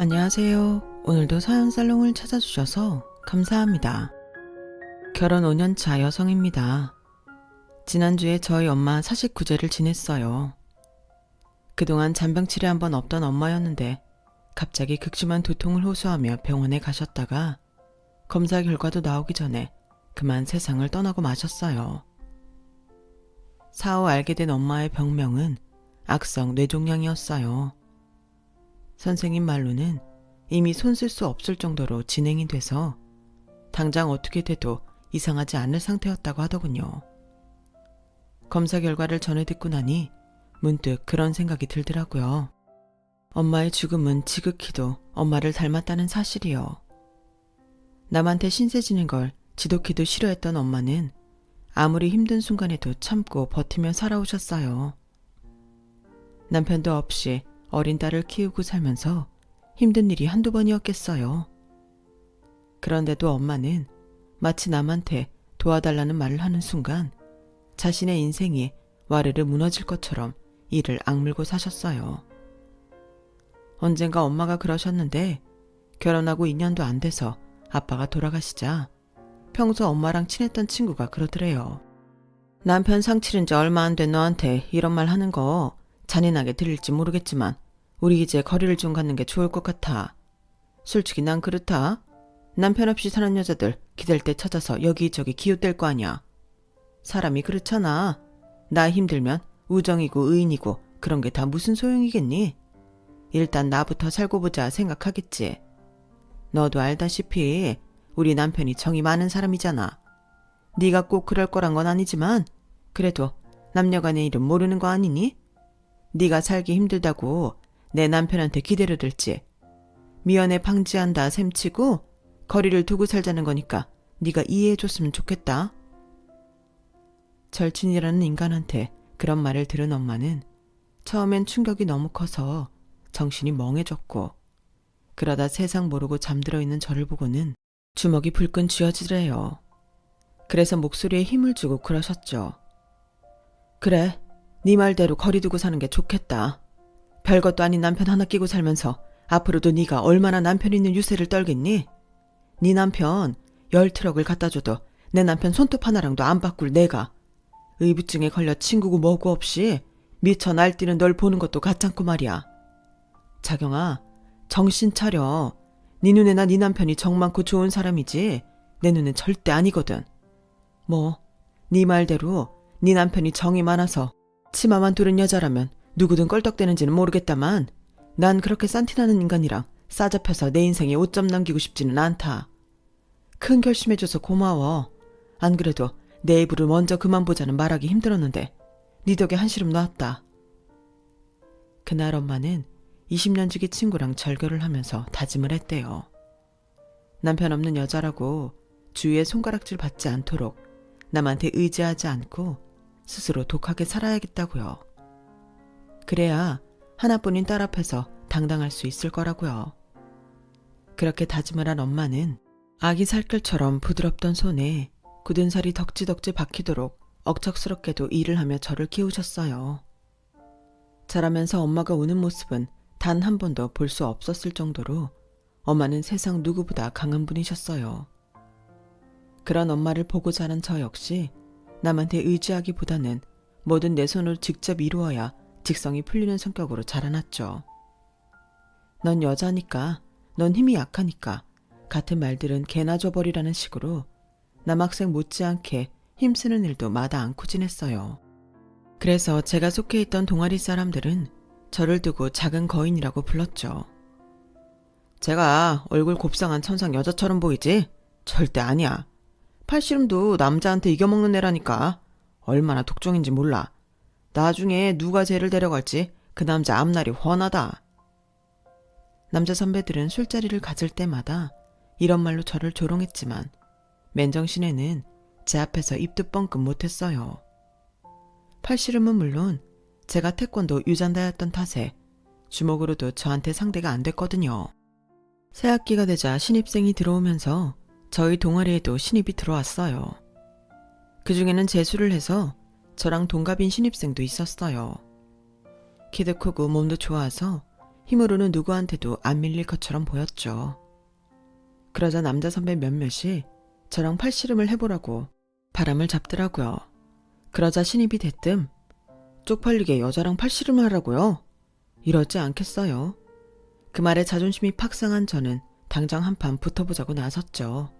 안녕하세요. 오늘도 사연살롱을 찾아주셔서 감사합니다. 결혼 5년차 여성입니다. 지난주에 저희 엄마 49제를 지냈어요. 그동안 잔병치레 한 번 없던 엄마였는데 갑자기 극심한 두통을 호소하며 병원에 가셨다가 검사 결과도 나오기 전에 그만 세상을 떠나고 마셨어요. 사후 알게 된 엄마의 병명은 악성 뇌종양이었어요. 선생님 말로는 이미 손 쓸 수 없을 정도로 진행이 돼서 당장 어떻게 돼도 이상하지 않을 상태였다고 하더군요. 검사 결과를 전해 듣고 나니 문득 그런 생각이 들더라고요. 엄마의 죽음은 지극히도 엄마를 닮았다는 사실이요. 남한테 신세 지는 걸 지독히도 싫어했던 엄마는 아무리 힘든 순간에도 참고 버티며 살아오셨어요. 남편도 없이 어린 딸을 키우고 살면서 힘든 일이 한두 번이었겠어요. 그런데도 엄마는 마치 남한테 도와달라는 말을 하는 순간 자신의 인생이 와르르 무너질 것처럼 이를 악물고 사셨어요. 언젠가 엄마가 그러셨는데 결혼하고 2년도 안 돼서 아빠가 돌아가시자 평소 엄마랑 친했던 친구가 그러더래요. 남편 상 치른 지 얼마 안 된 너한테 이런 말 하는 거 잔인하게 들릴지 모르겠지만 우리 이제 거리를 좀 갖는 게 좋을 것 같아. 솔직히 난 그렇다. 남편 없이 사는 여자들 기댈 때 찾아서 여기저기 기웃댈 거 아니야. 사람이 그렇잖아. 나 힘들면 우정이고 의인이고 그런 게 다 무슨 소용이겠니? 일단 나부터 살고 보자 생각하겠지. 너도 알다시피 우리 남편이 정이 많은 사람이잖아. 네가 꼭 그럴 거란 건 아니지만 그래도 남녀간의 일은 모르는 거 아니니? 네가 살기 힘들다고 내 남편한테 기대려 들지. 미연에 방지한다 셈치고 거리를 두고 살자는 거니까 네가 이해해줬으면 좋겠다. 절친이라는 인간한테 그런 말을 들은 엄마는 처음엔 충격이 너무 커서 정신이 멍해졌고 그러다 세상 모르고 잠들어 있는 저를 보고는 주먹이 불끈 쥐어지더래요. 그래서 목소리에 힘을 주고 그러셨죠. 그래, 네 말대로 거리 두고 사는 게 좋겠다. 별것도 아닌 남편 하나 끼고 살면서 앞으로도 네가 얼마나 남편 있는 유세를 떨겠니? 네 남편 10트럭을 갖다 줘도 내 남편 손톱 하나랑도 안 바꿀 내가 의부증에 걸려 친구고 뭐고 없이 미쳐 날뛰는 널 보는 것도 가찮고 말이야. 자경아, 정신 차려. 네 눈에나 네 남편이 정 많고 좋은 사람이지 내 눈엔 절대 아니거든. 뭐 네 말대로 네 남편이 정이 많아서 치마만 두른 여자라면 누구든 껄떡대는지는 모르겠다만 난 그렇게 싼티나는 인간이랑 싸잡혀서 내 인생에 오점 남기고 싶지는 않다. 큰 결심해줘서 고마워. 안 그래도 내 입으로 먼저 그만 보자는 말하기 힘들었는데 네 덕에 한시름 놨다. 그날 엄마는 20년 지기 친구랑 절교를 하면서 다짐을 했대요. 남편 없는 여자라고 주위에 손가락질 받지 않도록 남한테 의지하지 않고 스스로 독하게 살아야겠다고요. 그래야 하나뿐인 딸 앞에서 당당할 수 있을 거라고요. 그렇게 다짐을 한 엄마는 아기 살결처럼 부드럽던 손에 굳은 살이 덕지덕지 박히도록 억척스럽게도 일을 하며 저를 키우셨어요. 자라면서 엄마가 우는 모습은 단 한 번도 볼 수 없었을 정도로 엄마는 세상 누구보다 강한 분이셨어요. 그런 엄마를 보고 자란 저 역시 남한테 의지하기보다는 뭐든 내 손으로 직접 이루어야 직성이 풀리는 성격으로 자라났죠. 넌 여자니까, 넌 힘이 약하니까 같은 말들은 개나 줘버리라는 식으로 남학생 못지않게 힘쓰는 일도 마다 않고 지냈어요. 그래서 제가 속해 있던 동아리 사람들은 저를 두고 작은 거인이라고 불렀죠. 제가 얼굴 곱상한 천상 여자처럼 보이지? 절대 아니야. 팔씨름도 남자한테 이겨먹는 애라니까. 얼마나 독종인지 몰라. 나중에 누가 쟤를 데려갈지 그 남자 앞날이 훤하다. 남자 선배들은 술자리를 가질 때마다 이런 말로 저를 조롱했지만 맨정신에는 제 앞에서 입도 뻥끗 못했어요. 팔씨름은 물론 제가 태권도 유잔다였던 탓에 주먹으로도 저한테 상대가 안 됐거든요. 새학기가 되자 신입생이 들어오면서 저희 동아리에도 신입이 들어왔어요. 그중에는 재수를 해서 저랑 동갑인 신입생도 있었어요. 키도 크고 몸도 좋아서 힘으로는 누구한테도 안 밀릴 것처럼 보였죠. 그러자 남자 선배 몇몇이 저랑 팔씨름을 해보라고 바람을 잡더라고요. 그러자 신입이 대뜸 쪽팔리게 여자랑 팔씨름을 하라고요? 이러지 않겠어요. 그 말에 자존심이 팍 상한 저는 당장 한판 붙어보자고 나섰죠.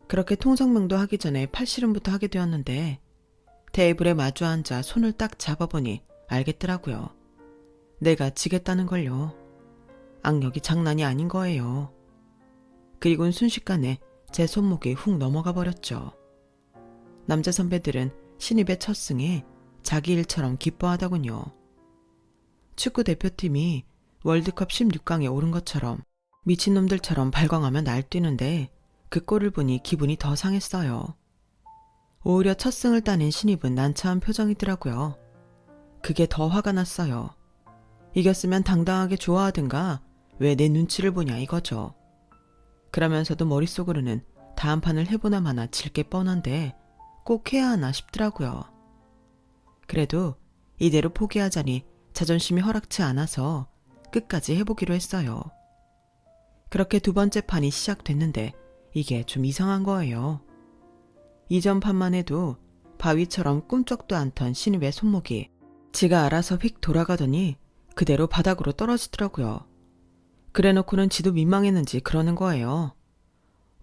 그렇게 통성명도 하기 전에 팔씨름부터 하게 되었는데 테이블에 마주 앉아 손을 딱 잡아보니 알겠더라고요. 내가 지겠다는 걸요. 악력이 장난이 아닌 거예요. 그리고는 순식간에 제 손목이 훅 넘어가 버렸죠. 남자 선배들은 신입의 첫 승에 자기 일처럼 기뻐하더군요. 축구 대표팀이 월드컵 16강에 오른 것처럼 미친놈들처럼 발광하며 날뛰는데 그 꼴을 보니 기분이 더 상했어요. 오히려 첫 승을 따낸 신입은 난처한 표정이더라고요. 그게 더 화가 났어요. 이겼으면 당당하게 좋아하든가 왜 내 눈치를 보냐 이거죠. 그러면서도 머릿속으로는 다음 판을 해보나 마나 질 게 뻔한데 꼭 해야 하나 싶더라고요. 그래도 이대로 포기하자니 자존심이 허락치 않아서 끝까지 해보기로 했어요. 그렇게 두 번째 판이 시작됐는데 이게 좀 이상한 거예요. 이전 판만 해도 바위처럼 꿈쩍도 않던 신입의 손목이 지가 알아서 휙 돌아가더니 그대로 바닥으로 떨어지더라고요. 그래놓고는 지도 민망했는지 그러는 거예요.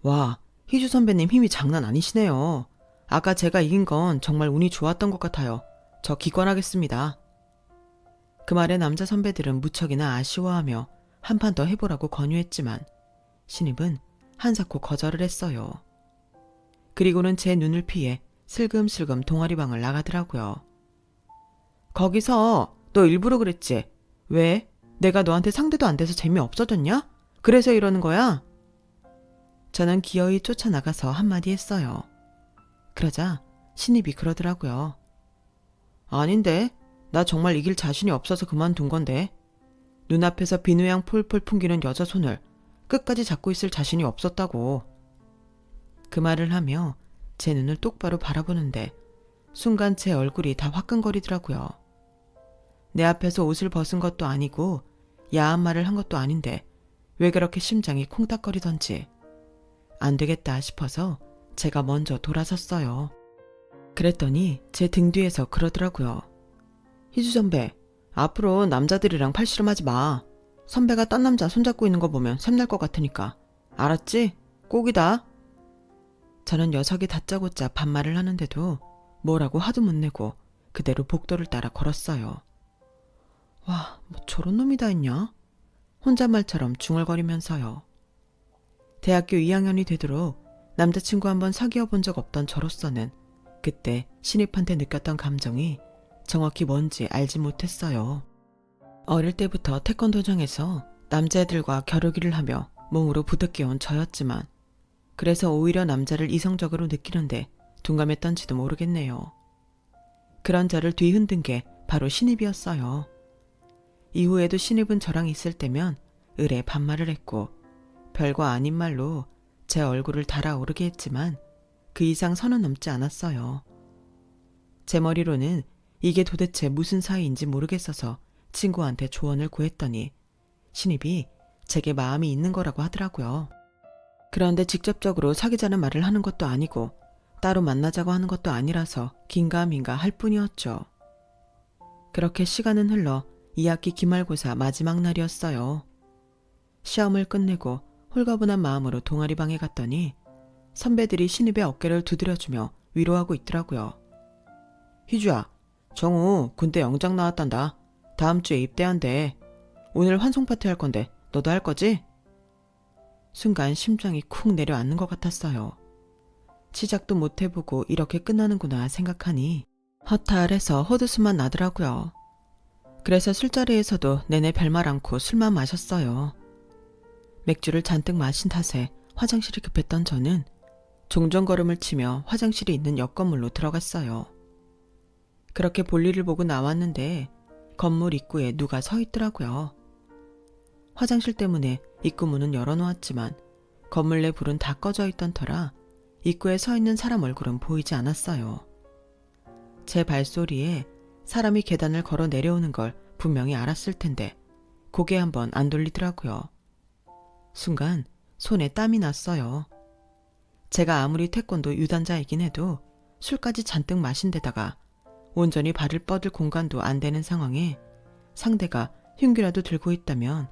와, 희주 선배님 힘이 장난 아니시네요. 아까 제가 이긴 건 정말 운이 좋았던 것 같아요. 저 기권하겠습니다. 그 말에 남자 선배들은 무척이나 아쉬워하며 한 판 더 해보라고 권유했지만 신입은 한사코 거절을 했어요. 그리고는 제 눈을 피해 슬금슬금 동아리방을 나가더라고요. 거기서 너 일부러 그랬지? 왜? 내가 너한테 상대도 안 돼서 재미없어졌냐? 그래서 이러는 거야? 저는 기어이 쫓아나가서 한마디 했어요. 그러자 신입이 그러더라고요. 아닌데, 나 정말 이길 자신이 없어서 그만둔 건데. 눈앞에서 비누향 폴폴 풍기는 여자 손을 끝까지 잡고 있을 자신이 없었다고. 그 말을 하며 제 눈을 똑바로 바라보는데 순간 제 얼굴이 다 화끈거리더라고요. 내 앞에서 옷을 벗은 것도 아니고 야한 말을 한 것도 아닌데 왜 그렇게 심장이 콩닥거리던지. 안 되겠다 싶어서 제가 먼저 돌아섰어요. 그랬더니 제 등 뒤에서 그러더라고요. 희주 선배, 앞으로 남자들이랑 팔씨름하지 마. 선배가 딴 남자 손잡고 있는 거 보면 샘날 것 같으니까. 알았지? 꼭이다. 저는 녀석이 다짜고짜 반말을 하는데도 뭐라고 하도 못 내고 그대로 복도를 따라 걸었어요. 와, 뭐 저런 놈이 다 있냐? 혼잣말처럼 중얼거리면서요. 대학교 2학년이 되도록 남자친구 한번 사귀어 본 적 없던 저로서는 그때 신입한테 느꼈던 감정이 정확히 뭔지 알지 못했어요. 어릴 때부터 태권도장에서 남자애들과 겨루기를 하며 몸으로 부득이온 저였지만 그래서 오히려 남자를 이성적으로 느끼는데 둔감했던지도 모르겠네요. 그런 저를 뒤흔든 게 바로 신입이었어요. 이후에도 신입은 저랑 있을 때면 을에 반말을 했고 별거 아닌 말로 제 얼굴을 달아오르게 했지만 그 이상 선은 넘지 않았어요. 제 머리로는 이게 도대체 무슨 사이인지 모르겠어서 친구한테 조언을 구했더니 신입이 제게 마음이 있는 거라고 하더라고요. 그런데 직접적으로 사귀자는 말을 하는 것도 아니고 따로 만나자고 하는 것도 아니라서 긴가민가 할 뿐이었죠. 그렇게 시간은 흘러 2학기 기말고사 마지막 날이었어요. 시험을 끝내고 홀가분한 마음으로 동아리방에 갔더니 선배들이 신입의 어깨를 두드려주며 위로하고 있더라고요. 희주야, 정우 군대 영장 나왔단다. 다음 주에 입대한대. 오늘 환송 파티 할 건데 너도 할 거지? 순간 심장이 쿵 내려앉는 것 같았어요. 시작도 못 해보고 이렇게 끝나는구나 생각하니 허탈해서 헛웃음만 나더라고요. 그래서 술자리에서도 내내 별말 않고 술만 마셨어요. 맥주를 잔뜩 마신 탓에 화장실이 급했던 저는 종종걸음을 치며 화장실이 있는 옆 건물로 들어갔어요. 그렇게 볼일을 보고 나왔는데 건물 입구에 누가 서 있더라고요. 화장실 때문에 입구 문은 열어놓았지만 건물 내 불은 다 꺼져 있던 터라 입구에 서 있는 사람 얼굴은 보이지 않았어요. 제 발소리에 사람이 계단을 걸어 내려오는 걸 분명히 알았을 텐데 고개 한번 안 돌리더라고요. 순간 손에 땀이 났어요. 제가 아무리 태권도 유단자이긴 해도 술까지 잔뜩 마신 데다가 온전히 발을 뻗을 공간도 안 되는 상황에 상대가 흉기라도 들고 있다면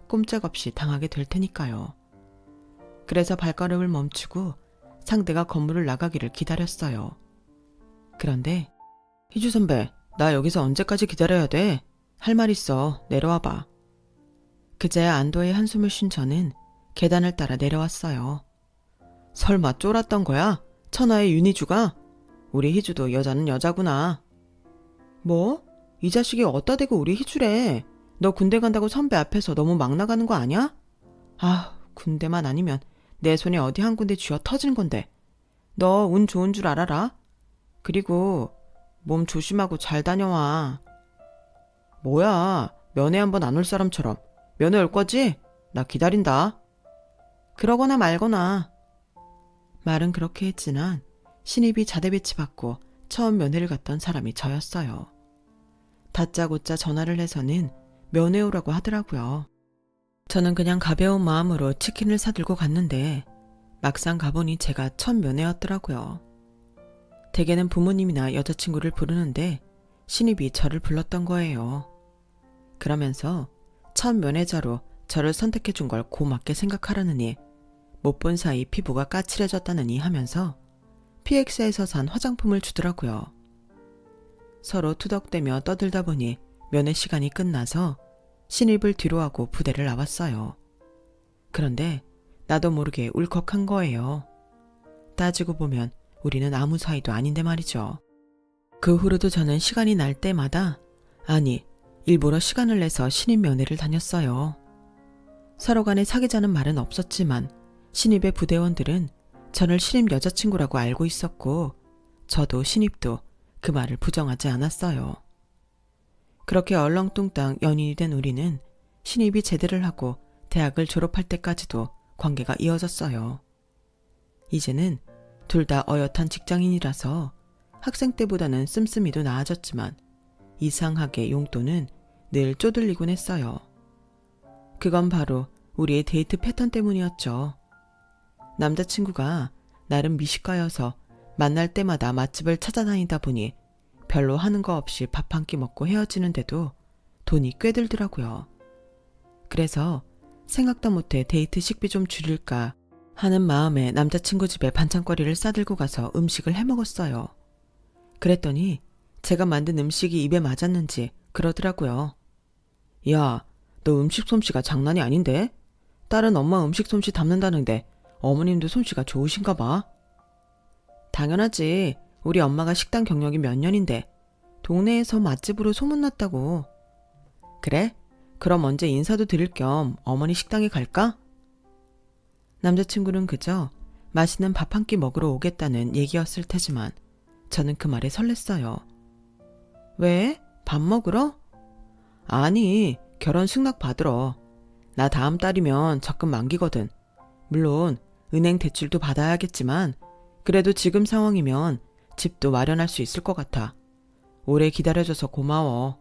꼼짝없이 당하게 될 테니까요. 그래서 발걸음을 멈추고 상대가 건물을 나가기를 기다렸어요. 그런데 희주 선배, 나 여기서 언제까지 기다려야 돼? 할 말 있어. 내려와봐. 그제야 안도의 한숨을 쉰 저는 계단을 따라 내려왔어요. 설마 쫄았던 거야? 천하의 윤희주가? 우리 희주도 여자는 여자구나. 뭐? 이 자식이 어디다 대고 우리 희주래. 너 군대 간다고 선배 앞에서 너무 막 나가는 거 아니야? 아, 군대만 아니면 내 손에 어디 한 군데 쥐어 터진 건데. 너 운 좋은 줄 알아라. 그리고 몸 조심하고 잘 다녀와. 뭐야, 면회 한번 안 올 사람처럼. 면회 올 거지? 나 기다린다. 그러거나 말거나. 말은 그렇게 했지만 신입이 자대 배치받고 처음 면회를 갔던 사람이 저였어요. 다짜고짜 전화를 해서는 면회 오라고 하더라고요. 저는 그냥 가벼운 마음으로 치킨을 사들고 갔는데 막상 가보니 제가 첫 면회였더라고요. 대개는 부모님이나 여자친구를 부르는데 신입이 저를 불렀던 거예요. 그러면서 첫 면회자로 저를 선택해 준 걸 고맙게 생각하라느니 못 본 사이 피부가 까칠해졌다느니 하면서 PX에서 산 화장품을 주더라고요. 서로 투덕대며 떠들다 보니 면회 시간이 끝나서 신입을 뒤로하고 부대를 나왔어요. 그런데 나도 모르게 울컥한 거예요. 따지고 보면 우리는 아무 사이도 아닌데 말이죠. 그 후로도 저는 시간이 날 때마다, 아니, 일부러 시간을 내서 신입 면회를 다녔어요. 서로 간에 사귀자는 말은 없었지만 신입의 부대원들은 저를 신입 여자친구라고 알고 있었고 저도 신입도 그 말을 부정하지 않았어요. 그렇게 얼렁뚱땅 연인이 된 우리는 신입이 제대를 하고 대학을 졸업할 때까지도 관계가 이어졌어요. 이제는 둘 다 어엿한 직장인이라서 학생 때보다는 씀씀이도 나아졌지만 이상하게 용돈은 늘 쪼들리곤 했어요. 그건 바로 우리의 데이트 패턴 때문이었죠. 남자친구가 나름 미식가여서 만날 때마다 맛집을 찾아다니다 보니 별로 하는 거 없이 밥 한 끼 먹고 헤어지는데도 돈이 꽤 들더라고요. 그래서 생각도 못해 데이트 식비 좀 줄일까 하는 마음에 남자친구 집에 반찬거리를 싸들고 가서 음식을 해먹었어요. 그랬더니 제가 만든 음식이 입에 맞았는지 그러더라고요. 야, 너 음식 솜씨가 장난이 아닌데? 딸은 엄마 음식 솜씨 담는다는데 어머님도 솜씨가 좋으신가 봐. 당연하지. 우리 엄마가 식당 경력이 몇 년인데 동네에서 맛집으로 소문났다고. 그래? 그럼 언제 인사도 드릴 겸 어머니 식당에 갈까? 남자친구는 그저 맛있는 밥 한 끼 먹으러 오겠다는 얘기였을 테지만 저는 그 말에 설렜어요. 왜? 밥 먹으러? 아니, 결혼 승낙 받으러. 나 다음 달이면 적금 만기거든. 물론 은행 대출도 받아야겠지만 그래도 지금 상황이면 집도 마련할 수 있을 것 같아. 오래 기다려줘서 고마워.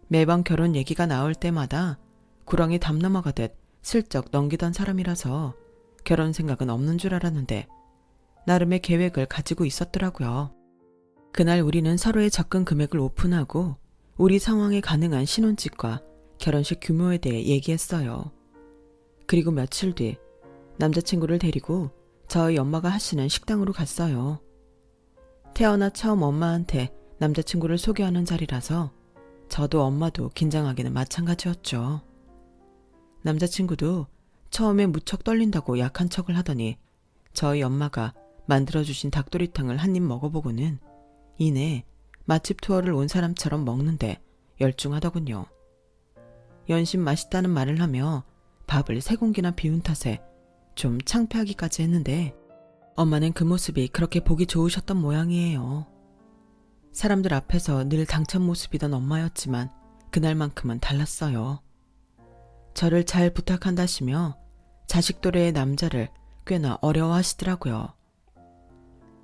매번 결혼 얘기가 나올 때마다 구렁이 담 넘어가듯 슬쩍 넘기던 사람이라서 결혼 생각은 없는 줄 알았는데 나름의 계획을 가지고 있었더라고요. 그날 우리는 서로의 접근 금액을 오픈하고 우리 상황에 가능한 신혼집과 결혼식 규모에 대해 얘기했어요. 그리고 며칠 뒤 남자친구를 데리고 저희 엄마가 하시는 식당으로 갔어요. 태어나 처음 엄마한테 남자친구를 소개하는 자리라서 저도 엄마도 긴장하기는 마찬가지였죠. 남자친구도 처음에 무척 떨린다고 약한 척을 하더니 저희 엄마가 만들어주신 닭도리탕을 한 입 먹어보고는 이내 맛집 투어를 온 사람처럼 먹는데 열중하더군요. 연신 맛있다는 말을 하며 밥을 3공기나 비운 탓에 좀 창피하기까지 했는데 엄마는 그 모습이 그렇게 보기 좋으셨던 모양이에요. 사람들 앞에서 늘 당찬 모습이던 엄마였지만 그날만큼은 달랐어요. 저를 잘 부탁한다시며 자식 또래의 남자를 꽤나 어려워하시더라고요.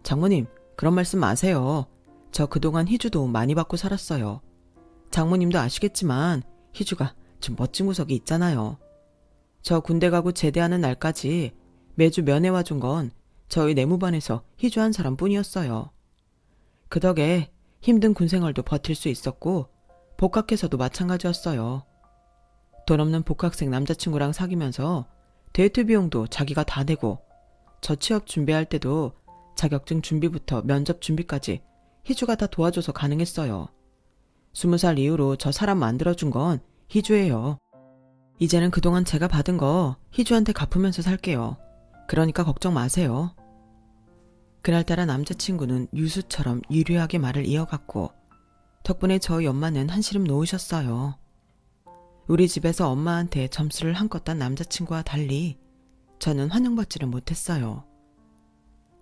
장모님, 그런 말씀 마세요. 저 그동안 희주 도움 많이 받고 살았어요. 장모님도 아시겠지만 희주가 좀 멋진 구석이 있잖아요. 저 군대 가고 제대하는 날까지 매주 면회 와준 건 저희 내무반에서 희주 한 사람뿐이었어요. 그 덕에 힘든 군 생활도 버틸 수 있었고 복학해서도 마찬가지였어요. 돈 없는 복학생 남자친구랑 사귀면서 데이트 비용도 자기가 다 내고 저 취업 준비할 때도 자격증 준비부터 면접 준비까지 희주가 다 도와줘서 가능했어요. 20살 이후로 저 사람 만들어준 건 희주예요. 이제는 그동안 제가 받은 거 희주한테 갚으면서 살게요. 그러니까 걱정 마세요. 그날따라 남자친구는 유수처럼 유려하게 말을 이어갔고 덕분에 저희 엄마는 한시름 놓으셨어요. 우리 집에서 엄마한테 점수를 한껏 딴 남자친구와 달리 저는 환영받지를 못했어요.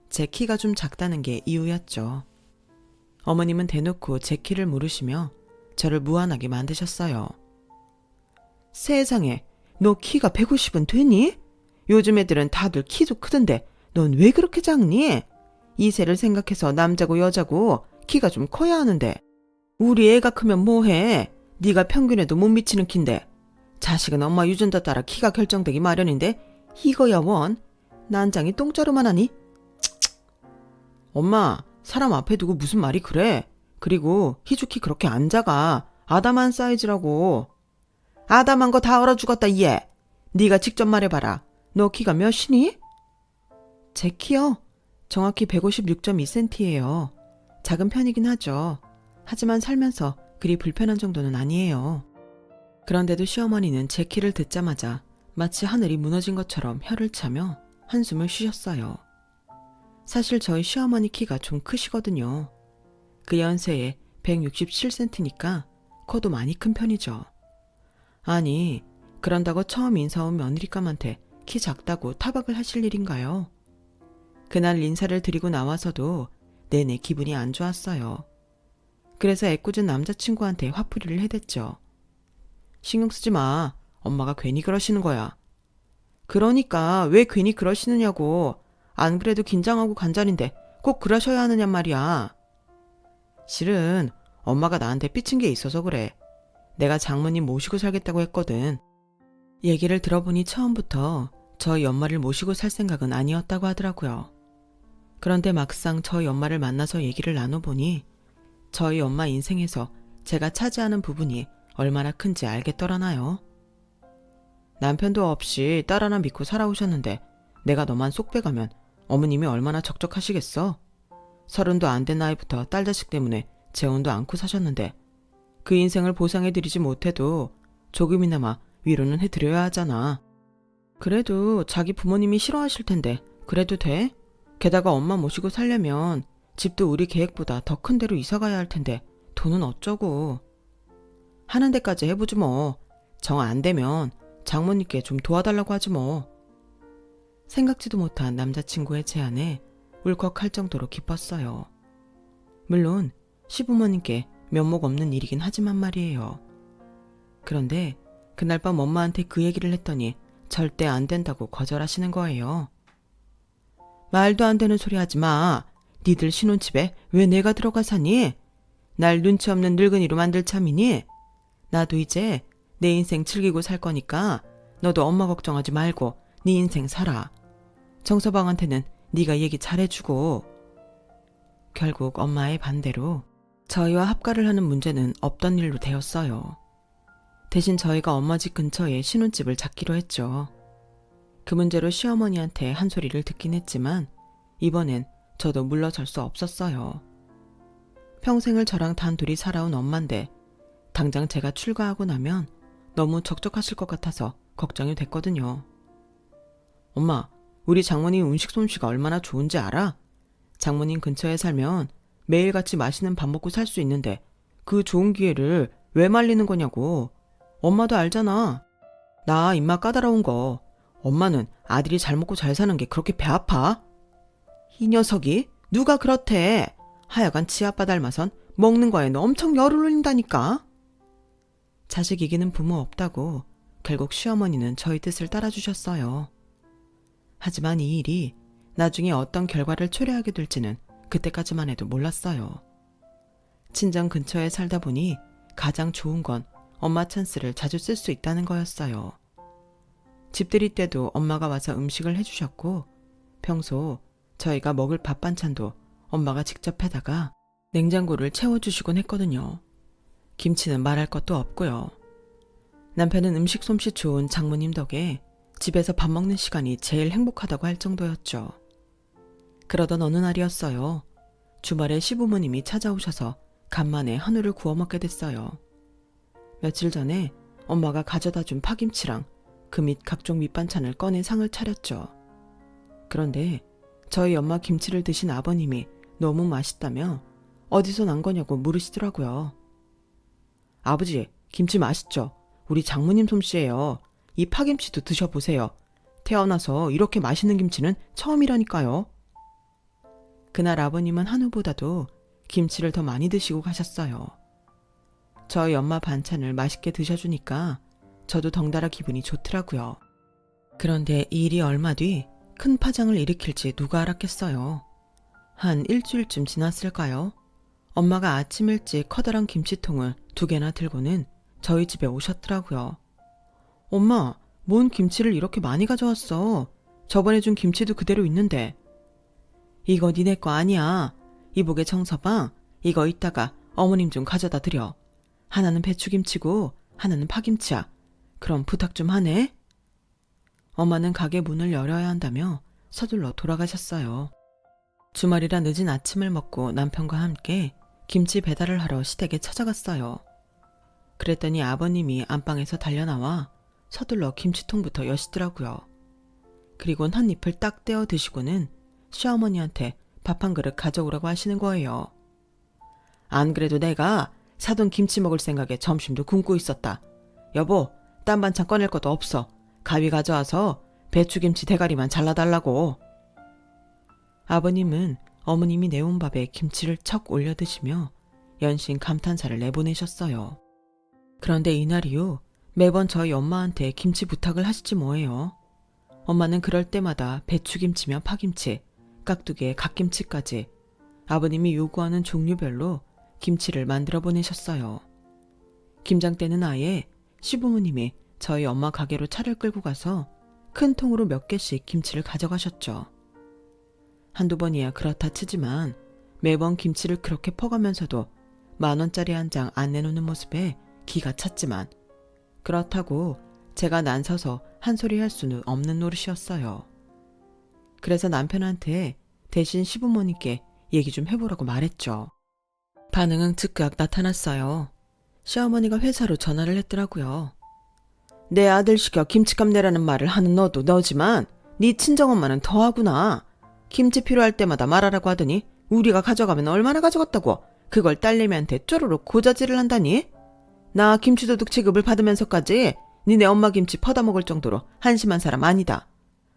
제 키가 좀 작다는 게 이유였죠. 어머님은 대놓고 제 키를 물으시며 저를 무안하게 만드셨어요. 세상에, 너 키가 150은 되니? 요즘 애들은 다들 키도 크던데 넌 왜 그렇게 작니? 이세를 생각해서 남자고 여자고 키가 좀 커야 하는데 우리 애가 크면 뭐해? 네가 평균에도 못 미치는 킨데 자식은 엄마 유전자 따라 키가 결정되기 마련인데 이거야 원? 난장이 똥자루만 하니? 엄마, 사람 앞에 두고 무슨 말이 그래? 그리고 희주 키 그렇게 안 작아. 아담한 사이즈라고. 아담한 거 다 얼어 죽었다 얘. 네가 직접 말해봐라. 너 키가 몇이니? 제 키요? 정확히 156.2cm예요. 작은 편이긴 하죠. 하지만 살면서 그리 불편한 정도는 아니에요. 그런데도 시어머니는 제 키를 듣자마자 마치 하늘이 무너진 것처럼 혀를 차며 한숨을 쉬셨어요. 사실 저희 시어머니 키가 좀 크시거든요. 그 연세에 167cm니까 코도 많이 큰 편이죠. 아니, 그런다고 처음 인사 온 며느리감한테 키 작다고 타박을 하실 일인가요? 그날 인사를 드리고 나와서도 내내 기분이 안 좋았어요. 그래서 애꿎은 남자친구한테 화풀이를 해댔죠. 신경 쓰지 마. 엄마가 괜히 그러시는 거야. 그러니까 왜 괜히 그러시느냐고. 안 그래도 긴장하고 간절인데 꼭 그러셔야 하느냔 말이야. 실은 엄마가 나한테 삐친 게 있어서 그래. 내가 장모님 모시고 살겠다고 했거든. 얘기를 들어보니 처음부터 저희 엄마를 모시고 살 생각은 아니었다고 하더라고요. 그런데 막상 저희 엄마를 만나서 얘기를 나눠보니 저희 엄마 인생에서 제가 차지하는 부분이 얼마나 큰지 알겠더라나요. 남편도 없이 딸 하나 믿고 살아오셨는데 내가 너만 쏙 빼가면 어머님이 얼마나 적적하시겠어? 30도 안 된 나이부터 딸 자식 때문에 재혼도 않고 사셨는데 그 인생을 보상해드리지 못해도 조금이나마 위로는 해드려야 하잖아. 그래도 자기 부모님이 싫어하실 텐데 그래도 돼? 게다가 엄마 모시고 살려면 집도 우리 계획보다 더 큰 데로 이사가야 할 텐데 돈은 어쩌고. 하는 데까지 해보지 뭐. 정 안 되면 장모님께 좀 도와달라고 하지 뭐. 생각지도 못한 남자친구의 제안에 울컥할 정도로 기뻤어요. 물론 시부모님께 면목 없는 일이긴 하지만 말이에요. 그런데 그날 밤 엄마한테 그 얘기를 했더니 절대 안 된다고 거절하시는 거예요. 말도 안 되는 소리 하지 마. 니들 신혼집에 왜 내가 들어가 사니? 날 눈치 없는 늙은이로 만들 참이니? 나도 이제 내 인생 즐기고 살 거니까 너도 엄마 걱정하지 말고 네 인생 살아. 정서방한테는 네가 얘기 잘해주고. 결국 엄마의 반대로 저희와 합가를 하는 문제는 없던 일로 되었어요. 대신 저희가 엄마 집 근처에 신혼집을 잡기로 했죠. 그 문제로 시어머니한테 한 소리를 듣긴 했지만 이번엔 저도 물러설 수 없었어요. 평생을 저랑 단둘이 살아온 엄마인데 당장 제가 출가하고 나면 너무 적적하실 것 같아서 걱정이 됐거든요. 엄마, 우리 장모님 음식 솜씨가 얼마나 좋은지 알아? 장모님 근처에 살면 매일같이 맛있는 밥 먹고 살 수 있는데 그 좋은 기회를 왜 말리는 거냐고. 엄마도 알잖아. 나 입맛 까다로운 거. 엄마는 아들이 잘 먹고 잘 사는 게 그렇게 배 아파? 이 녀석이 누가 그렇대. 하여간 지 아빠 닮아선 먹는 거에는 엄청 열을 올린다니까. 자식 이기는 부모 없다고 결국 시어머니는 저희 뜻을 따라주셨어요. 하지만 이 일이 나중에 어떤 결과를 초래하게 될지는 그때까지만 해도 몰랐어요. 친정 근처에 살다 보니 가장 좋은 건 엄마 찬스를 자주 쓸 수 있다는 거였어요. 집들이 때도 엄마가 와서 음식을 해주셨고 평소 저희가 먹을 밥 반찬도 엄마가 직접 해다가 냉장고를 채워주시곤 했거든요. 김치는 말할 것도 없고요. 남편은 음식 솜씨 좋은 장모님 덕에 집에서 밥 먹는 시간이 제일 행복하다고 할 정도였죠. 그러던 어느 날이었어요. 주말에 시부모님이 찾아오셔서 간만에 한우를 구워 먹게 됐어요. 며칠 전에 엄마가 가져다 준 파김치랑 그 밑 각종 밑반찬을 꺼내 상을 차렸죠. 그런데 저희 엄마 김치를 드신 아버님이 너무 맛있다며 어디서 난 거냐고 물으시더라고요. 아버지, 김치 맛있죠? 우리 장모님 솜씨예요. 이 파김치도 드셔보세요. 태어나서 이렇게 맛있는 김치는 처음이라니까요. 그날 아버님은 한우보다도 김치를 더 많이 드시고 가셨어요. 저희 엄마 반찬을 맛있게 드셔주니까 저도 덩달아 기분이 좋더라고요. 그런데 이 일이 얼마 뒤 큰 파장을 일으킬지 누가 알았겠어요. 한 일주일쯤 지났을까요? 엄마가 아침 일찍 커다란 김치통을 2개나 들고는 저희 집에 오셨더라고요. 엄마, 뭔 김치를 이렇게 많이 가져왔어? 저번에 준 김치도 그대로 있는데. 이거 니네 거 아니야. 이복에 청서방, 이거 이따가 어머님 좀 가져다 드려. 하나는 배추김치고 하나는 파김치야. 그럼 부탁 좀 하네. 엄마는 가게 문을 열어야 한다며 서둘러 돌아가셨어요. 주말이라 늦은 아침을 먹고 남편과 함께 김치 배달을 하러 시댁에 찾아갔어요. 그랬더니 아버님이 안방에서 달려나와 서둘러 김치통부터 여시더라고요. 그리곤 한 입을 딱 떼어 드시고는 시어머니한테 밥 한 그릇 가져오라고 하시는 거예요. 안 그래도 내가 사돈 김치 먹을 생각에 점심도 굶고 있었다. 여보, 딴 반찬 꺼낼 것도 없어. 가위 가져와서 배추김치 대가리만 잘라달라고. 아버님은 어머님이 내온 밥에 김치를 척 올려 드시며 연신 감탄사를 내보내셨어요. 그런데 이날 이후 매번 저희 엄마한테 김치 부탁을 하시지 뭐예요. 엄마는 그럴 때마다 배추김치며 파김치, 깍두기에 갓김치까지 아버님이 요구하는 종류별로 김치를 만들어 보내셨어요. 김장 때는 아예 시부모님이 저희 엄마 가게로 차를 끌고 가서 큰 통으로 몇 개씩 김치를 가져가셨죠. 한두 번이야 그렇다 치지만 매번 김치를 그렇게 퍼가면서도 10,000원짜리 한 장 안 내놓는 모습에 기가 찼지만 그렇다고 제가 난서서 한 소리 할 수는 없는 노릇이었어요. 그래서 남편한테 대신 시부모님께 얘기 좀 해보라고 말했죠. 반응은 즉각 나타났어요. 시어머니가 회사로 전화를 했더라고요. 내 아들 시켜 김치값 내라는 말을 하는 너도 너지만 네 친정엄마는 더하구나. 김치 필요할 때마다 말하라고 하더니 우리가 가져가면 얼마나 가져갔다고 그걸 딸내미한테 쪼르륵 고자질을 한다니? 나 김치도둑 취급을 받으면서까지 니네 엄마 김치 퍼다 먹을 정도로 한심한 사람 아니다.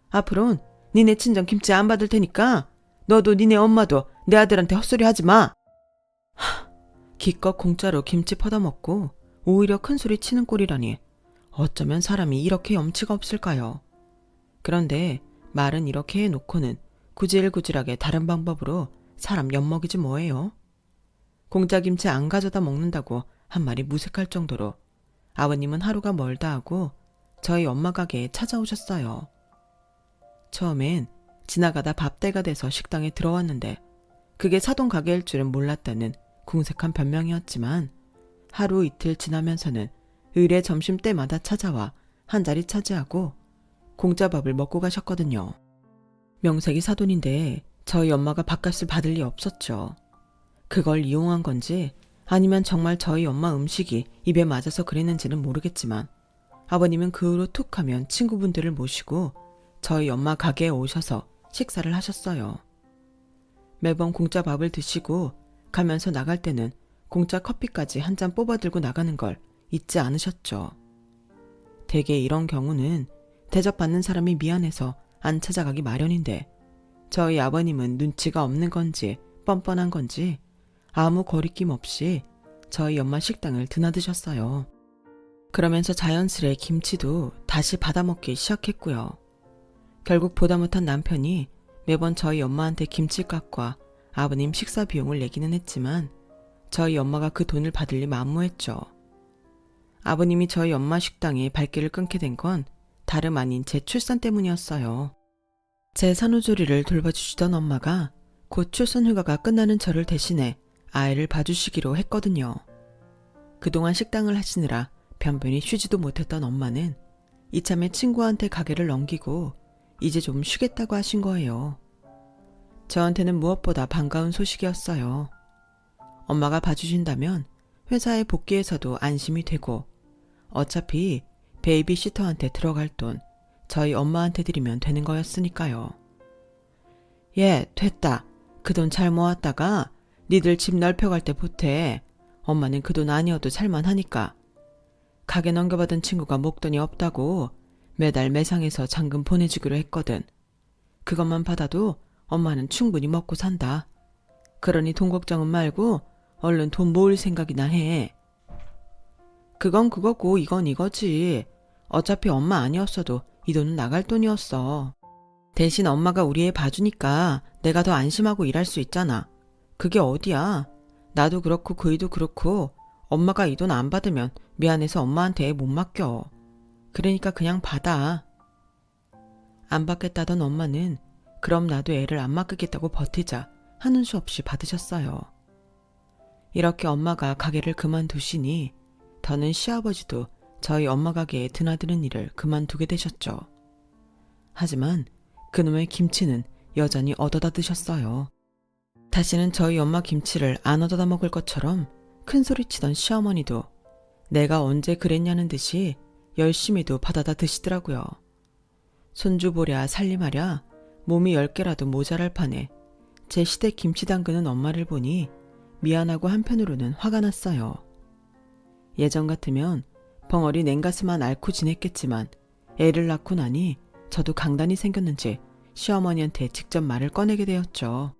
앞으론 니네 친정 김치 안 받을 테니까 너도 니네 엄마도 내 아들한테 헛소리 하지 마. 기껏 공짜로 김치 퍼다 먹고 오히려 큰 소리 치는 꼴이라니 어쩌면 사람이 이렇게 염치가 없을까요? 그런데 말은 이렇게 해놓고는 구질구질하게 다른 방법으로 사람 엿먹이지 뭐예요? 공짜김치 안 가져다 먹는다고 한 말이 무색할 정도로 아버님은 하루가 멀다 하고 저희 엄마 가게에 찾아오셨어요. 처음엔 지나가다 밥때가 돼서 식당에 들어왔는데 그게 사돈 가게일 줄은 몰랐다는 궁색한 변명이었지만 하루 이틀 지나면서는 의례 점심때마다 찾아와 한 자리 차지하고 공짜 밥을 먹고 가셨거든요. 명색이 사돈인데 저희 엄마가 밥값을 받을 리 없었죠. 그걸 이용한 건지 아니면 정말 저희 엄마 음식이 입에 맞아서 그랬는지는 모르겠지만 아버님은 그 후로 툭 하면 친구분들을 모시고 저희 엄마 가게에 오셔서 식사를 하셨어요. 매번 공짜 밥을 드시고 가면서 나갈 때는 공짜 커피까지 한 잔 뽑아 들고 나가는 걸 잊지 않으셨죠. 대개 이런 경우는 대접받는 사람이 미안해서 안 찾아가기 마련인데 저희 아버님은 눈치가 없는 건지 뻔뻔한 건지 아무 거리낌 없이 저희 엄마 식당을 드나드셨어요. 그러면서 자연스레 김치도 다시 받아먹기 시작했고요. 결국 보다 못한 남편이 매번 저희 엄마한테 김치값과 아버님 식사 비용을 내기는 했지만 저희 엄마가 그 돈을 받을 리 만무했죠. 아버님이 저희 엄마 식당에 발길을 끊게 된 건 다름 아닌 제 출산 때문이었어요. 제 산후조리를 돌봐주시던 엄마가 곧 출산 휴가가 끝나는 저를 대신해 아이를 봐주시기로 했거든요. 그동안 식당을 하시느라 변변히 쉬지도 못했던 엄마는 이참에 친구한테 가게를 넘기고 이제 좀 쉬겠다고 하신 거예요. 저한테는 무엇보다 반가운 소식이었어요. 엄마가 봐주신다면 회사에 복귀해서도 안심이 되고 어차피 베이비시터한테 들어갈 돈 저희 엄마한테 드리면 되는 거였으니까요. 예, 됐다. 그 돈 잘 모았다가 니들 집 넓혀갈 때 보태. 엄마는 그 돈 아니어도 살만하니까. 가게 넘겨받은 친구가 목돈이 없다고 매달 매상에서 잔금 보내주기로 했거든. 그것만 받아도 엄마는 충분히 먹고 산다. 그러니 돈 걱정은 말고 얼른 돈 모을 생각이나 해. 그건 그거고 이건 이거지. 어차피 엄마 아니었어도 이 돈은 나갈 돈이었어. 대신 엄마가 우리 애 봐주니까 내가 더 안심하고 일할 수 있잖아. 그게 어디야. 나도 그렇고 그이도 그렇고 엄마가 이 돈 안 받으면 미안해서 엄마한테 애 못 맡겨. 그러니까 그냥 받아. 안 받겠다던 엄마는 그럼 나도 애를 안 맡기겠다고 버티자 하는 수 없이 받으셨어요. 이렇게 엄마가 가게를 그만두시니 더는 시아버지도 저희 엄마 가게에 드나드는 일을 그만두게 되셨죠. 하지만 그놈의 김치는 여전히 얻어다 드셨어요. 다시는 저희 엄마 김치를 안 얻어다 먹을 것처럼 큰소리치던 시어머니도 내가 언제 그랬냐는 듯이 열심히도 받아다 드시더라고요. 손주 보랴 살림하랴 몸이 10개라도 모자랄 판에 제 시댁 김치 담그는 엄마를 보니 미안하고 한편으로는 화가 났어요. 예전 같으면 벙어리 냉가슴만 앓고 지냈겠지만 애를 낳고 나니 저도 강단이 생겼는지 시어머니한테 직접 말을 꺼내게 되었죠.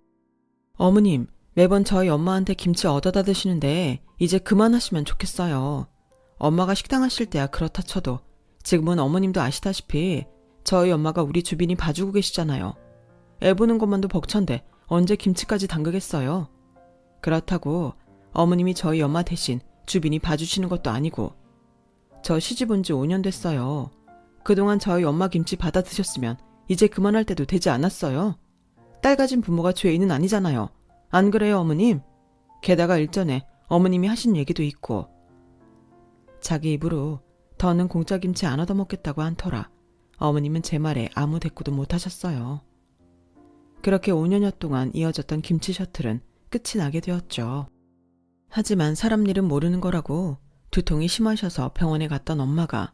어머님, 매번 저희 엄마한테 김치 얻어다 드시는데 이제 그만하시면 좋겠어요. 엄마가 식당 하실 때야 그렇다 쳐도 지금은 어머님도 아시다시피 저희 엄마가 우리 주빈이 봐주고 계시잖아요. 애 보는 것만도 벅찬데 언제 김치까지 담그겠어요. 그렇다고 어머님이 저희 엄마 대신 주빈이 봐주시는 것도 아니고 저 시집 온 지 5년 됐어요. 그동안 저희 엄마 김치 받아 드셨으면 이제 그만할 때도 되지 않았어요. 딸 가진 부모가 죄인은 아니잖아요. 안 그래요, 어머님? 게다가 일전에 어머님이 하신 얘기도 있고. 자기 입으로 더는 공짜 김치 안 얻어먹겠다고 한 터라 어머님은 제 말에 아무 대꾸도 못 하셨어요. 그렇게 5년여 동안 이어졌던 김치 셔틀은 끝이 나게 되었죠. 하지만 사람 일은 모르는 거라고 두통이 심하셔서 병원에 갔던 엄마가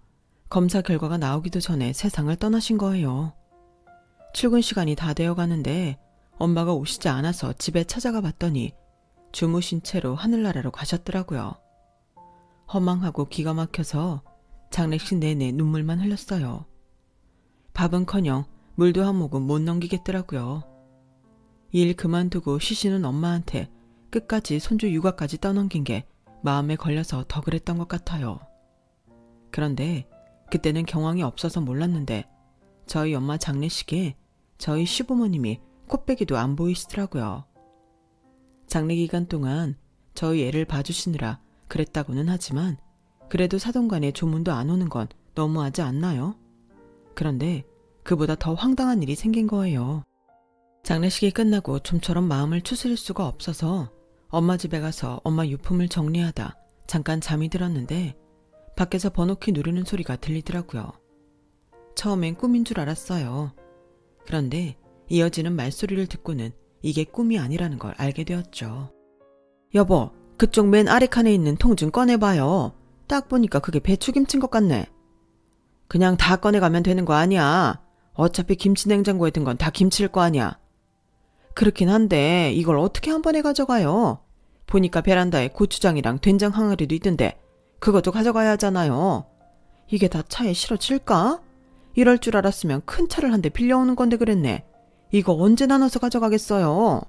검사 결과가 나오기도 전에 세상을 떠나신 거예요. 출근 시간이 다 되어 가는데 엄마가 오시지 않아서 집에 찾아가 봤더니 주무신 채로 하늘나라로 가셨더라고요. 허망하고 기가 막혀서 장례식 내내 눈물만 흘렸어요. 밥은커녕 물도 한 모금 못 넘기겠더라고요. 일 그만두고 쉬시는 엄마한테 끝까지 손주 육아까지 떠넘긴 게 마음에 걸려서 더 그랬던 것 같아요. 그런데 그때는 경황이 없어서 몰랐는데 저희 엄마 장례식에 저희 시부모님이 코빼기도 안 보이시더라고요. 장례 기간 동안 저희 애를 봐주시느라 그랬다고는 하지만 그래도 사돈간에 조문도 안 오는 건 너무하지 않나요? 그런데 그보다 더 황당한 일이 생긴 거예요. 장례식이 끝나고 좀처럼 마음을 추스릴 수가 없어서 엄마 집에 가서 엄마 유품을 정리하다 잠깐 잠이 들었는데 밖에서 번호키 누르는 소리가 들리더라고요. 처음엔 꿈인 줄 알았어요. 그런데 이어지는 말소리를 듣고는 이게 꿈이 아니라는 걸 알게 되었죠. 여보, 그쪽 맨 아래 칸에 있는 통 좀 꺼내봐요. 딱 보니까 그게 배추김치인 것 같네. 그냥 다 꺼내가면 되는 거 아니야. 어차피 김치 냉장고에 든 건 다 김치일 거 아니야. 그렇긴 한데 이걸 어떻게 한 번에 가져가요? 보니까 베란다에 고추장이랑 된장 항아리도 있던데 그것도 가져가야 하잖아요. 이게 다 차에 실어질까? 이럴 줄 알았으면 큰 차를 한 대 빌려오는 건데 그랬네. 이거 언제 나눠서 가져가겠어요?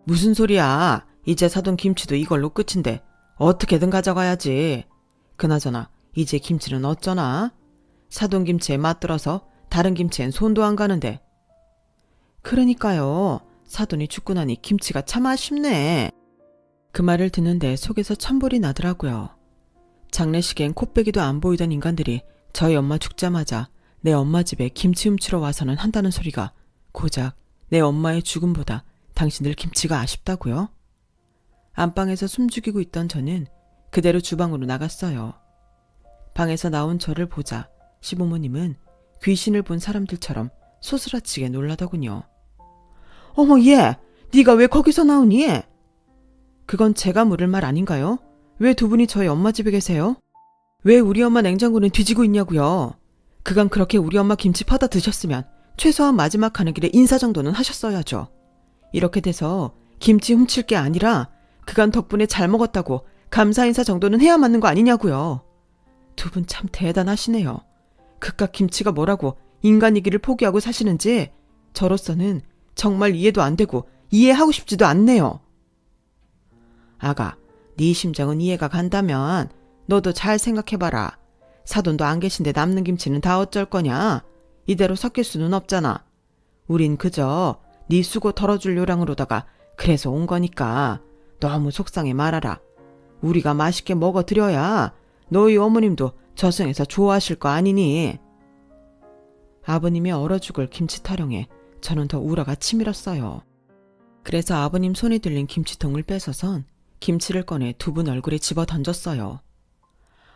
무슨 소리야. 이제 사돈 김치도 이걸로 끝인데 어떻게든 가져가야지. 그나저나 이제 김치는 어쩌나? 사돈 김치에 맛들어서 다른 김치엔 손도 안 가는데. 그러니까요. 사돈이 죽고 나니 김치가 참 아쉽네. 그 말을 듣는데 속에서 천불이 나더라고요. 장례식엔 코빼기도 안 보이던 인간들이 저희 엄마 죽자마자 내 엄마 집에 김치 훔치러 와서는 한다는 소리가 고작 내 엄마의 죽음보다 당신들 김치가 아쉽다고요? 안방에서 숨죽이고 있던 저는 그대로 주방으로 나갔어요. 방에서 나온 저를 보자 시부모님은 귀신을 본 사람들처럼 소스라치게 놀라더군요. 어머 얘! 네가 왜 거기서 나오니? 그건 제가 물을 말 아닌가요? 왜 두 분이 저희 엄마 집에 계세요? 왜 우리 엄마 냉장고는 뒤지고 있냐고요? 그간 그렇게 우리 엄마 김치 퍼다 드셨으면 최소한 마지막 가는 길에 인사 정도는 하셨어야죠. 이렇게 돼서 김치 훔칠 게 아니라 그간 덕분에 잘 먹었다고 감사 인사 정도는 해야 맞는 거 아니냐고요. 두 분 참 대단하시네요. 그깟 김치가 뭐라고 인간이기를 포기하고 사시는지 저로서는 정말 이해도 안 되고 이해하고 싶지도 않네요. 아가, 네 심정은 이해가 간다면 너도 잘 생각해봐라. 사돈도 안 계신데 남는 김치는 다 어쩔 거냐? 이대로 섞일 수는 없잖아. 우린 그저 네 수고 덜어줄 요량으로다가 그래서 온 거니까 너무 속상해 말아라. 우리가 맛있게 먹어드려야 너희 어머님도 저승에서 좋아하실 거 아니니? 아버님의 얼어 죽을 김치 타령에 저는 더 우라가 치밀었어요. 그래서 아버님 손에 들린 김치통을 뺏어선 김치를 꺼내 두 분 얼굴에 집어 던졌어요.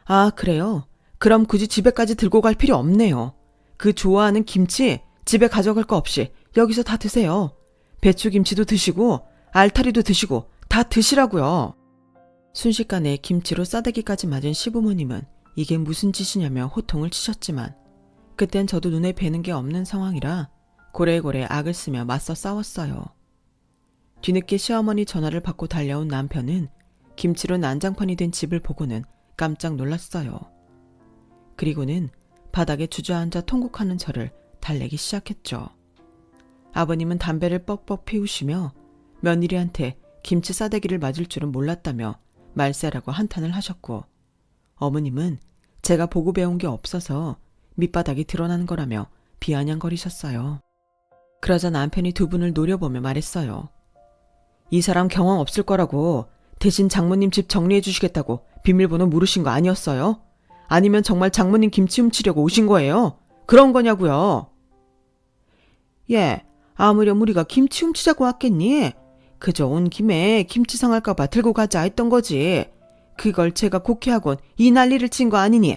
아, 그래요? 그럼 굳이 집에까지 들고 갈 필요 없네요. 그 좋아하는 김치 집에 가져갈 거 없이 여기서 다 드세요. 배추김치도 드시고 알타리도 드시고 다 드시라고요. 순식간에 김치로 싸대기까지 맞은 시부모님은 이게 무슨 짓이냐며 호통을 치셨지만 그땐 저도 눈에 뵈는 게 없는 상황이라 고래고래 악을 쓰며 맞서 싸웠어요. 뒤늦게 시어머니 전화를 받고 달려온 남편은 김치로 난장판이 된 집을 보고는 깜짝 놀랐어요. 그리고는 바닥에 주저앉아 통곡하는 저를 달래기 시작했죠. 아버님은 담배를 뻑뻑 피우시며 며느리한테 김치 싸대기를 맞을 줄은 몰랐다며 말세라고 한탄을 하셨고, 어머님은 제가 보고 배운 게 없어서 밑바닥이 드러나는 거라며 비아냥거리셨어요. 그러자 남편이 두 분을 노려보며 말했어요. 이 사람 경험 없을 거라고 대신 장모님 집 정리해 주시겠다고 비밀번호 물으신 거 아니었어요? 아니면 정말 장모님 김치 훔치려고 오신 거예요? 그런 거냐고요? 예, 아무렴 우리가 김치 훔치자고 왔겠니? 그저 온 김에 김치 상할까 봐 들고 가자 했던 거지. 그걸 제가 곡해하곤 이 난리를 친 거 아니니?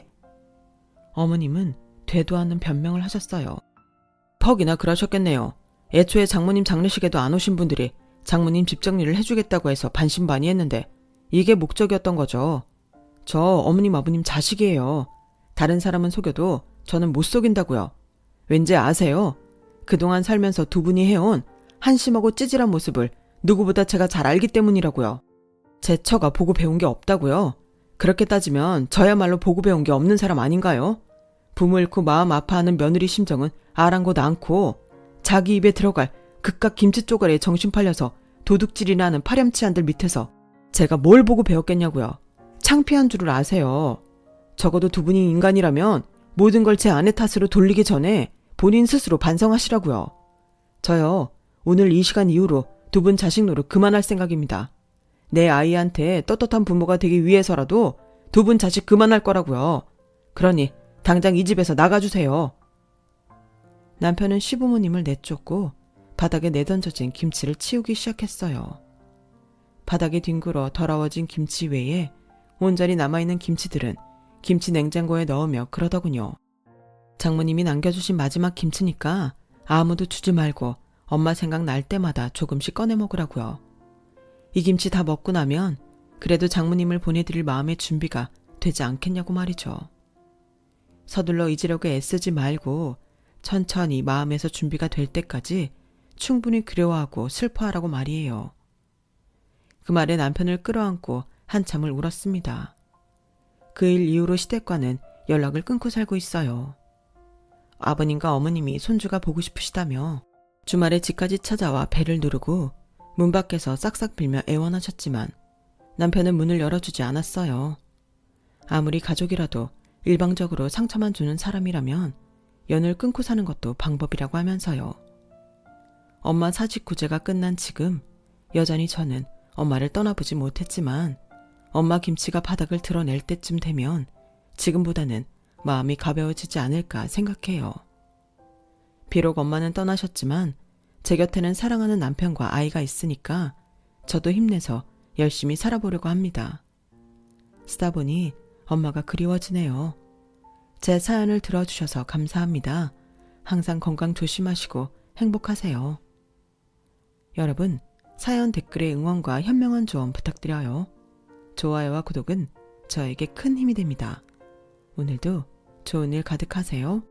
어머님은 되도 않는 변명을 하셨어요. 퍽이나 그러셨겠네요. 애초에 장모님 장례식에도 안 오신 분들이 장모님 집 정리를 해주겠다고 해서 반신반의했는데 이게 목적이었던 거죠. 저 어머님 아버님 자식이에요. 다른 사람은 속여도 저는 못 속인다고요. 왠지 아세요? 그동안 살면서 두 분이 해온 한심하고 찌질한 모습을 누구보다 제가 잘 알기 때문이라고요. 제 처가 보고 배운 게 없다고요. 그렇게 따지면 저야말로 보고 배운 게 없는 사람 아닌가요? 부모 잃고 마음 아파하는 며느리 심정은 아랑곳 않고 자기 입에 들어갈 그깟 김치 쪼가리에 정신 팔려서 도둑질이나 하는 파렴치한들 밑에서 제가 뭘 보고 배웠겠냐고요. 창피한 줄을 아세요. 적어도 두 분이 인간이라면 모든 걸 제 아내 탓으로 돌리기 전에 본인 스스로 반성하시라고요. 저요, 오늘 이 시간 이후로 두 분 자식 노릇 그만할 생각입니다. 내 아이한테 떳떳한 부모가 되기 위해서라도 두 분 자식 그만할 거라고요. 그러니 당장 이 집에서 나가주세요. 남편은 시부모님을 내쫓고 바닥에 내던져진 김치를 치우기 시작했어요. 바닥에 뒹굴어 더러워진 김치 외에 온전히 남아있는 김치들은 김치 냉장고에 넣으며 그러더군요. 장모님이 남겨주신 마지막 김치니까 아무도 주지 말고 엄마 생각 날 때마다 조금씩 꺼내 먹으라고요. 이 김치 다 먹고 나면 그래도 장모님을 보내드릴 마음의 준비가 되지 않겠냐고 말이죠. 서둘러 잊으려고 애쓰지 말고 천천히 마음에서 준비가 될 때까지 충분히 그리워하고 슬퍼하라고 말이에요. 그 말에 남편을 끌어안고 한참을 울었습니다. 그 일 이후로 시댁과는 연락을 끊고 살고 있어요. 아버님과 어머님이 손주가 보고 싶으시다며 주말에 집까지 찾아와 배를 누르고 문 밖에서 싹싹 빌며 애원하셨지만 남편은 문을 열어주지 않았어요. 아무리 가족이라도 일방적으로 상처만 주는 사람이라면 연을 끊고 사는 것도 방법이라고 하면서요. 엄마 사직 구제가 끝난 지금 여전히 저는 엄마를 떠나보지 못했지만 엄마 김치가 바닥을 드러낼 때쯤 되면 지금보다는 마음이 가벼워지지 않을까 생각해요. 비록 엄마는 떠나셨지만 제 곁에는 사랑하는 남편과 아이가 있으니까 저도 힘내서 열심히 살아보려고 합니다. 쓰다 보니 엄마가 그리워지네요. 제 사연을 들어주셔서 감사합니다. 항상 건강 조심하시고 행복하세요. 여러분, 사연 댓글에 응원과 현명한 조언 부탁드려요. 좋아요와 구독은 저에게 큰 힘이 됩니다. 오늘도 좋은 일 가득하세요.